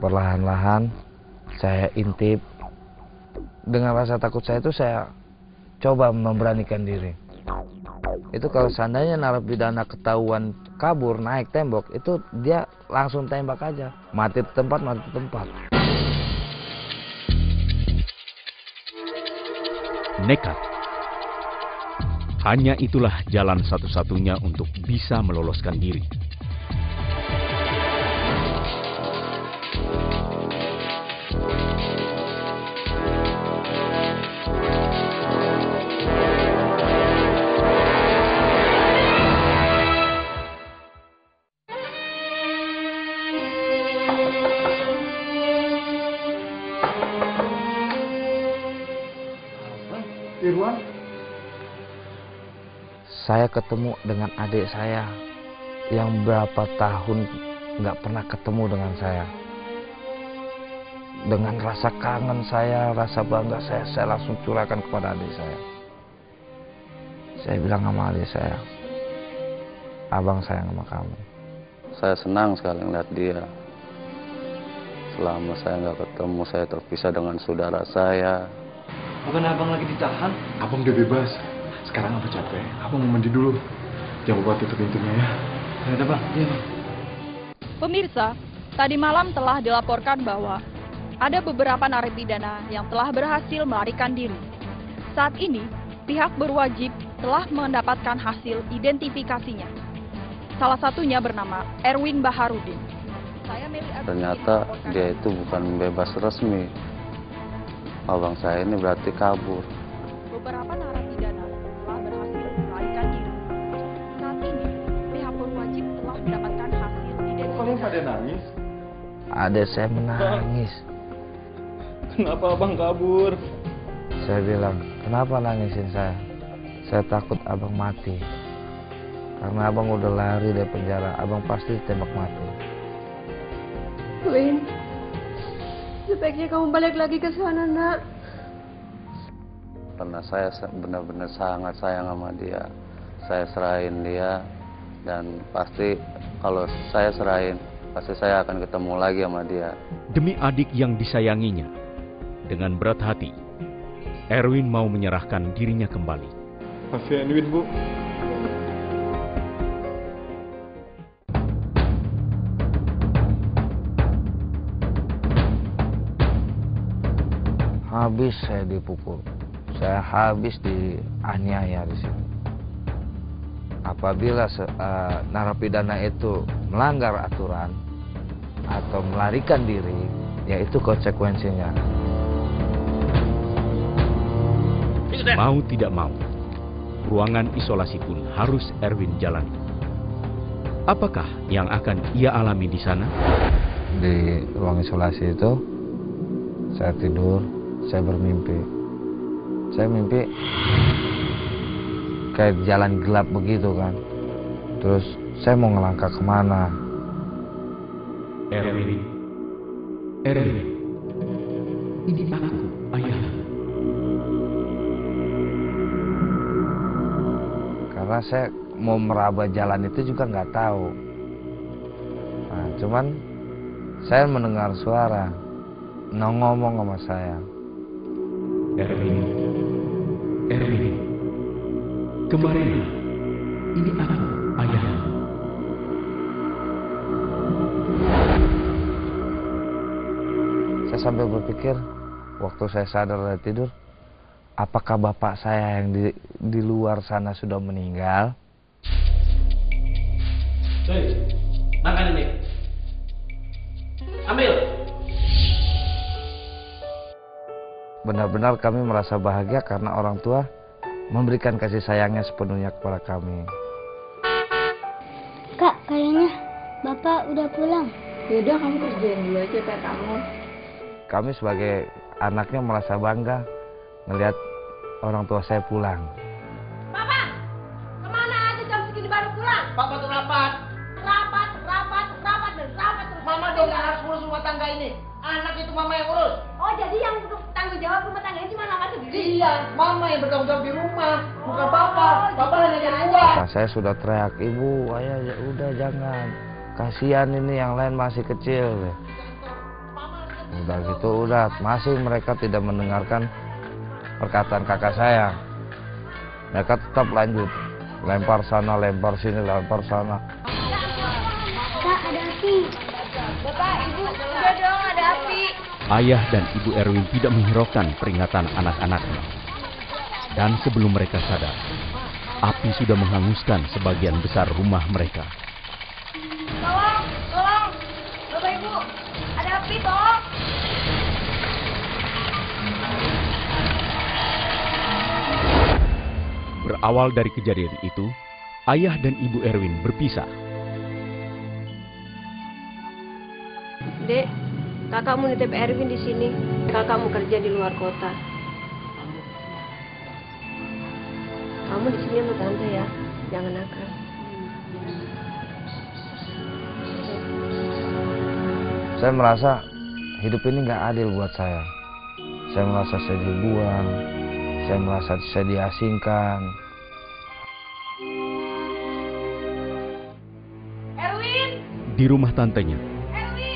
perlahan-lahan saya intip. Dengan rasa takut saya itu saya coba memberanikan diri. Itu kalau seandainya narapidana ketahuan kabur naik tembok, itu dia langsung tembak aja. Mati di tempat, mati di tempat. Nekat. Hanya itulah jalan satu-satunya untuk bisa meloloskan diri. Irwan? Saya ketemu dengan adik saya yang berapa tahun nggak pernah ketemu dengan saya. Dengan rasa kangen saya, rasa bangga saya langsung curahkan kepada adik saya. Saya bilang sama adik saya, abang sayang sama kamu. Saya senang sekali melihat dia. Selama saya nggak ketemu, saya terpisah dengan saudara saya. Bukan abang lagi ditahan? Abang udah bebas. Sekarang abang capek. Abang mau mandi dulu. Jangan lupa tutup pintunya ya. Ada bang? Iya bang. Pemirsa, tadi malam telah dilaporkan bahwa ada beberapa narapidana yang telah berhasil melarikan diri. Saat ini, pihak berwajib telah mendapatkan hasil identifikasinya. Salah satunya bernama Erwin Baharudin. Ternyata dia itu bukan bebas resmi. Abang saya ini berarti kabur. Beberapa narapidana telah berhasil melarikan diri. Saat ini, pihak berwajib telah mendapatkan hasil identifikasi. Kalian pada nangis? Adik saya menangis. Kenapa abang kabur? Saya bilang, kenapa nangisin saya? Saya takut abang mati. Karena abang udah lari dari penjara, abang pasti ditembak mati. Win, sebaiknya kamu balik lagi ke sana, nak. Karena saya benar-benar sangat sayang sama dia. Saya serahin dia, dan pasti kalau saya serahin, pasti saya akan ketemu lagi sama dia. Demi adik yang disayanginya, dengan berat hati, Erwin mau menyerahkan dirinya kembali. Kasihan Win, Bu. Habis saya dipukul, saya habis dianiaya di sini. Apabila narapidana itu melanggar aturan atau melarikan diri, ya itu konsekuensinya. Mau tidak mau, ruangan isolasi pun harus Erwin jalani. Apakah yang akan ia alami di sana? Di ruang isolasi itu, saya tidur, saya bermimpi. Saya mimpi kayak jalan gelap begitu kan. Terus saya mau ngelangkah kemana. Erwin, ini aku, ayah. Karena saya mau meraba jalan itu juga nggak tahu. Nah, cuman saya mendengar suara ngomong sama saya. Erwin, kemarin ini aku, ayah. Saya sampai berpikir, waktu saya sadar dari tidur, apakah bapak saya yang di luar sana sudah meninggal? Hei, makan ini. Ambil. Benar-benar kami merasa bahagia karena orang tua memberikan kasih sayangnya sepenuhnya kepada kami. Kak, kayaknya Bapak udah pulang. Yaudah, kamu kerjain dulu aja PR kamu. Kami sebagai anaknya merasa bangga melihat orang tua saya pulang. Papa, kemana aja jam segini baru pulang? Papa tuh rapat. Rapat terus. Mama dong yang harus urus rumah tangga ini. Anak itu mama yang urus. Oh, jadi yang tanggung jawab rumah tangga ini cuma mama sendiri? Iya, mama yang bertanggung jawab di rumah, bukan papa. Papa hanya nyari uang. Nah, saya sudah teriak, ibu, ayah, ya udah jangan. Kasihan ini yang lain masih kecil. Udah gitu masih mereka tidak mendengarkan perkataan kakak saya. Mereka tetap lanjut, lempar sana, lempar sini, lempar sana. Kak, ada api. Bapak, Ibu, udah dong, ada api. Ayah dan Ibu Erwin tidak menghiraukan peringatan anak-anaknya. Dan sebelum mereka sadar, api sudah menghanguskan sebagian besar rumah mereka. Tolong, tolong. Bapak, Ibu, ada api, tolong. Berawal dari kejadian itu, ayah dan Ibu Erwin berpisah. Dek, kakakmu nitip Erwin di sini. Kakakmu kerja di luar kota. Kamu di sini sama tante ya, jangan nakal. Saya merasa hidup ini nggak adil buat saya. Saya merasa saya dibuang, saya merasa saya diasingkan. Erwin! Di rumah tantenya,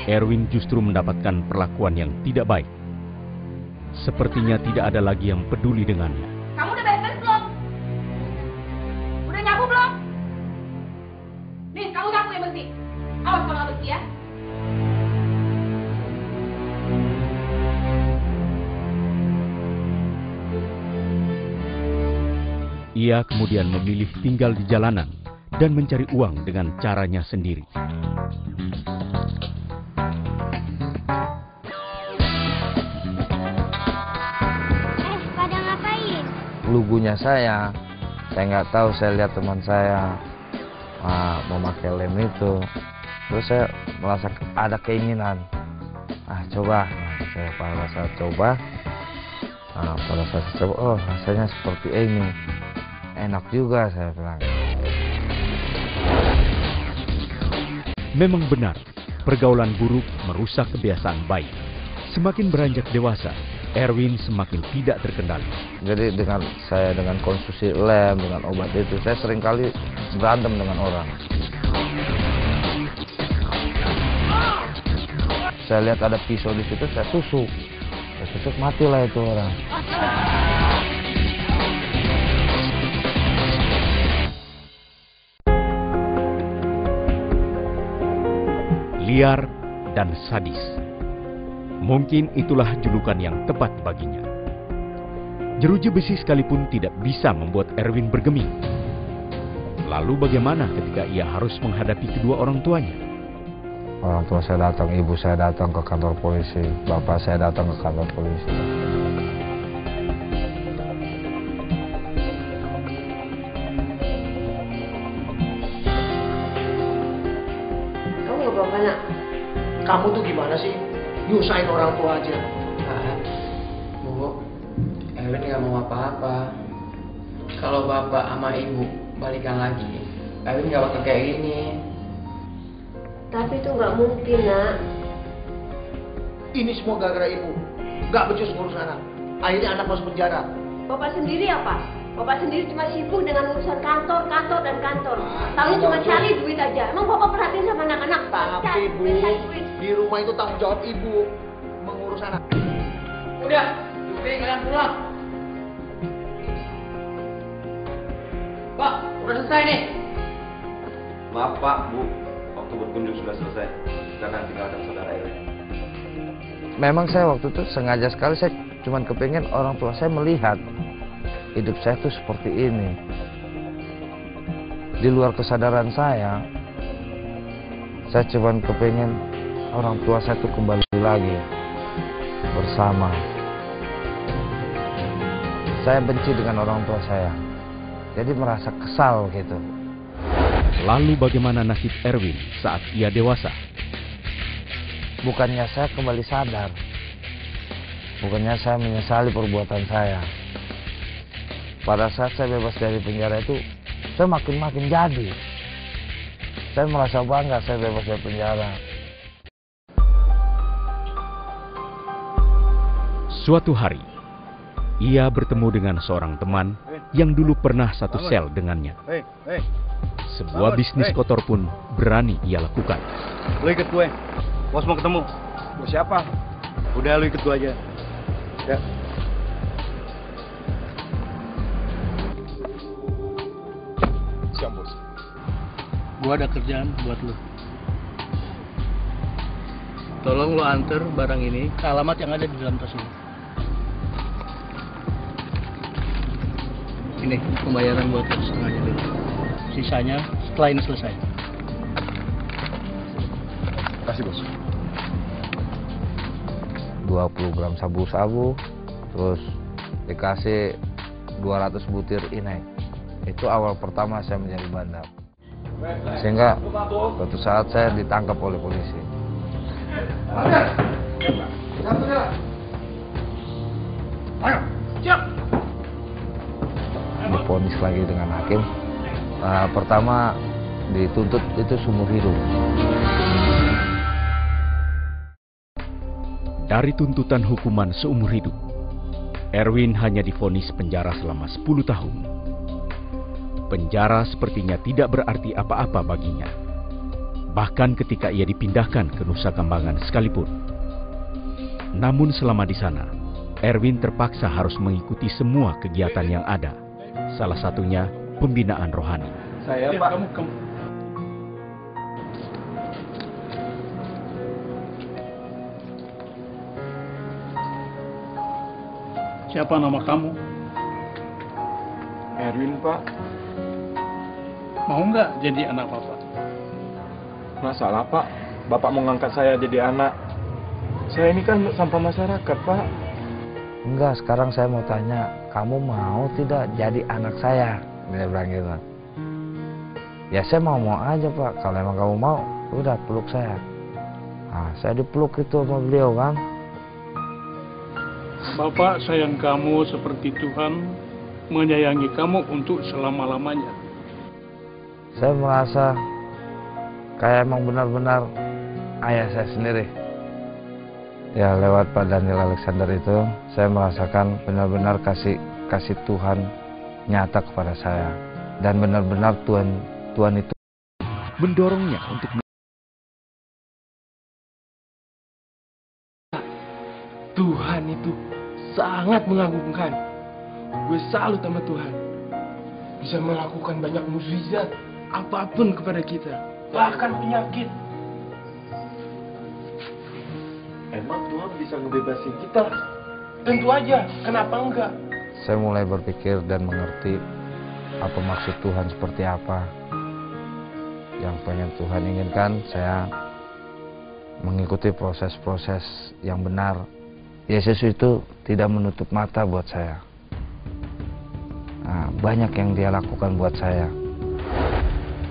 Erwin justru mendapatkan perlakuan yang tidak baik. Sepertinya tidak ada lagi yang peduli dengannya. Kamu udah beres belum? Udah nyapu belum? Nih, kamu nyapu yang bersih. Awas kalau nggak bersih ya. Ia kemudian memilih tinggal di jalanan dan mencari uang dengan caranya sendiri. Pada ngapain? Lugunya saya nggak tahu, saya lihat teman saya memakai lem itu, terus saya merasa ada keinginan, coba. Saya pada saat coba, oh rasanya seperti ini, enak juga, saya bilang. Memang benar, pergaulan buruk merusak kebiasaan baik. Semakin beranjak dewasa, Erwin semakin tidak terkendali. Jadi dengan konsumsi lem, dengan obat itu, saya seringkali berantem dengan orang. Saya lihat ada pisau di situ, saya tusuk. Matilah itu orang. Liar dan sadis. Mungkin itulah julukan yang tepat baginya. Jeruji besi sekalipun tidak bisa membuat Erwin bergeming. Lalu bagaimana ketika ia harus menghadapi kedua orang tuanya? Orang tua saya datang, ibu saya datang ke kantor polisi, bapak saya datang ke kantor polisi. Kamu nggak apa-apa, Nak? Kamu tuh gimana sih? Nyusahin orang tua aja. Bu, Erwin nggak mau apa-apa. Kalau bapak sama ibu balikan lagi, Erwin nggak bakal kayak gini. Tapi itu nggak mungkin, Nak. Ini semua gara-gara ibu. Nggak becus ngurus anak. Akhirnya anak masuk penjara. Bapak sendiri apa? Bapak sendiri cuma sibuk dengan urusan kantor dan kantor. Tahunya cuma cari duit aja. Emang Bapak perhatiin sama anak-anak? Tapi Bu, di rumah itu tanggung jawab ibu mengurus anak. Udah, kalian pulang. Pak, udah selesai nih. Maaf Pak, Bu, waktu berkunjung sudah selesai. Silakan tinggalkan saudara Erwin. Memang saya waktu itu sengaja sekali, saya cuma kepengen orang tua saya melihat hidup saya tuh seperti ini. Di luar kesadaran saya cuma kepengen orang tua saya tuh kembali lagi bersama. Saya benci dengan orang tua saya, jadi merasa kesal gitu. Lalu bagaimana nasib Erwin saat ia dewasa? Bukannya saya kembali sadar, bukannya saya menyesali perbuatan saya. Pada saat saya bebas dari penjara itu, saya makin jadi. Saya merasa bangga saya bebas dari penjara. Suatu hari, ia bertemu dengan seorang teman yang dulu pernah satu sel dengannya. Sebuah bisnis kotor pun berani ia lakukan. Lo ikut gue, bos mau ketemu. Bos siapa? Udah, lu ikut gua aja. Ya. Siap, Bos. Gua ada kerjaan buat lu. Tolong lu antar barang ini ke alamat yang ada di dalam tas lu. Ini pembayaran buat lu setengahnya dulu. Sisanya setelah ini selesai. Kasih, Bos. 20 gram sabu-sabu, terus dikasih 200 butir inek. Itu awal pertama saya menjadi bandar. Sehingga suatu saat saya ditangkap oleh polisi. Divonis lagi dengan hakim. Pertama dituntut itu seumur hidup. Dari tuntutan hukuman seumur hidup, Erwin hanya divonis penjara selama 10 tahun. Penjara sepertinya tidak berarti apa-apa baginya. Bahkan ketika ia dipindahkan ke Nusa Kambangan sekalipun. Namun selama di sana, Erwin terpaksa harus mengikuti semua kegiatan yang ada. Salah satunya pembinaan rohani. Saya, Pak. Kamu. Siapa nama kamu? Erwin, Pak. Mau nggak jadi anak Bapak? Masalah, Pak. Bapak mau ngangkat saya jadi anak. Saya ini kan sampah masyarakat, Pak. Enggak, sekarang saya mau tanya, kamu mau tidak jadi anak saya? Dia bilang gitu. Ya saya mau aja, Pak. Kalau emang kamu mau, udah peluk saya. Nah, saya dipeluk itu sama beliau kan. Bapak sayang kamu seperti Tuhan menyayangi kamu untuk selama-lamanya. Saya merasa kayak emang benar-benar ayah saya sendiri. Ya lewat Pak Daniel Alexander itu, saya merasakan benar-benar kasih Tuhan nyata kepada saya. Dan benar-benar Tuhan itu mendorongnya untuk Tuhan itu sangat mengagumkan. Gue salut sama Tuhan. Bisa melakukan banyak mukjizat apapun kepada kita, bahkan penyakit. Emang Tuhan bisa ngebebasin kita? Tentu aja, kenapa enggak? saya mulai berpikir dan mengerti apa maksud Tuhan seperti apa. Yang pengen Tuhan inginkan, saya mengikuti proses-proses yang benar. Yesus itu tidak menutup mata buat saya. Nah, banyak yang dia lakukan buat saya.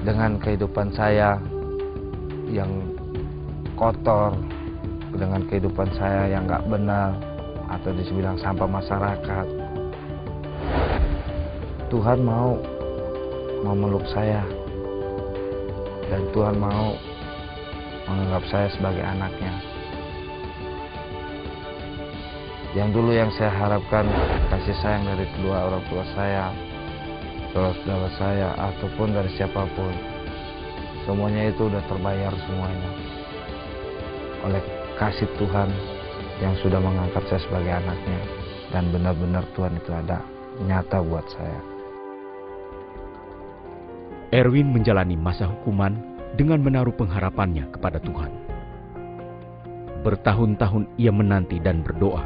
Dengan kehidupan saya yang kotor, dengan kehidupan saya yang gak benar, atau dibilang sampah masyarakat, Tuhan mau memeluk saya. Dan Tuhan mau menganggap saya sebagai anaknya. Yang dulu yang saya harapkan kasih sayang dari kedua orang tua saya, saudara saya, ataupun dari siapapun, semuanya itu udah terbayar semuanya oleh kasih Tuhan yang sudah mengangkat saya sebagai anaknya. Dan benar-benar Tuhan itu ada nyata buat saya. Erwin menjalani masa hukuman dengan menaruh pengharapannya kepada Tuhan. Bertahun-tahun ia menanti dan berdoa.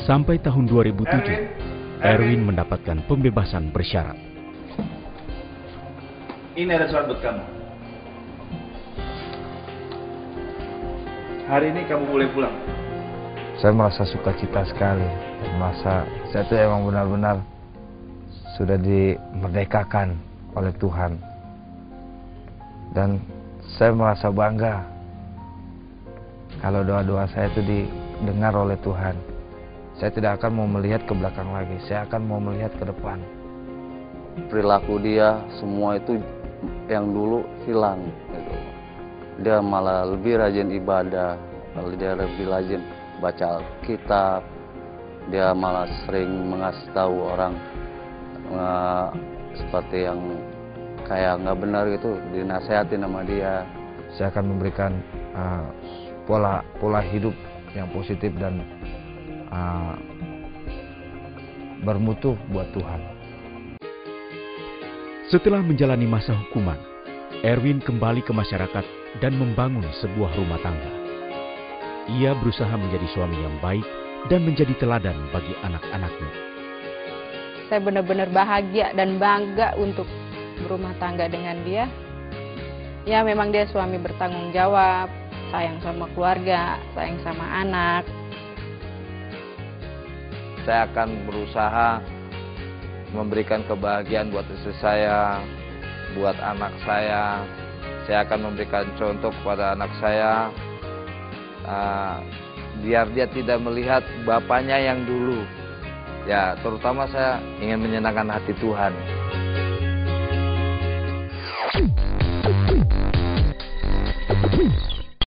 Sampai tahun 2007, Erwin mendapatkan pembebasan bersyarat. Ini ada surat buat kamu. Hari ini kamu boleh pulang. Saya merasa sukacita sekali dan merasa saya itu emang benar-benar sudah dimerdekakan oleh Tuhan. Dan saya merasa bangga kalau doa-doa saya itu didengar oleh Tuhan. Saya tidak akan mau melihat ke belakang lagi, saya akan mau melihat ke depan. Perilaku dia semua itu yang dulu hilang gitu. Dia malah lebih rajin ibadah, dia lebih rajin baca Alkitab. Dia malah sering mengasih tahu orang seperti yang kayak nggak benar gitu, dinasehatin sama dia. Saya akan memberikan pola hidup yang positif dan bermutu buat Tuhan. Setelah menjalani masa hukuman, Erwin kembali ke masyarakat dan membangun sebuah rumah tangga. Ia berusaha menjadi suami yang baik dan menjadi teladan bagi anak-anaknya. Saya benar-benar bahagia dan bangga untuk berumah tangga dengan dia. Ya memang dia suami bertanggung jawab, sayang sama keluarga, sayang sama anak. Saya akan berusaha memberikan kebahagiaan buat istri saya, buat anak saya. Saya akan memberikan contoh kepada anak saya, biar dia tidak melihat bapaknya yang dulu. Ya, terutama saya ingin menyenangkan hati Tuhan.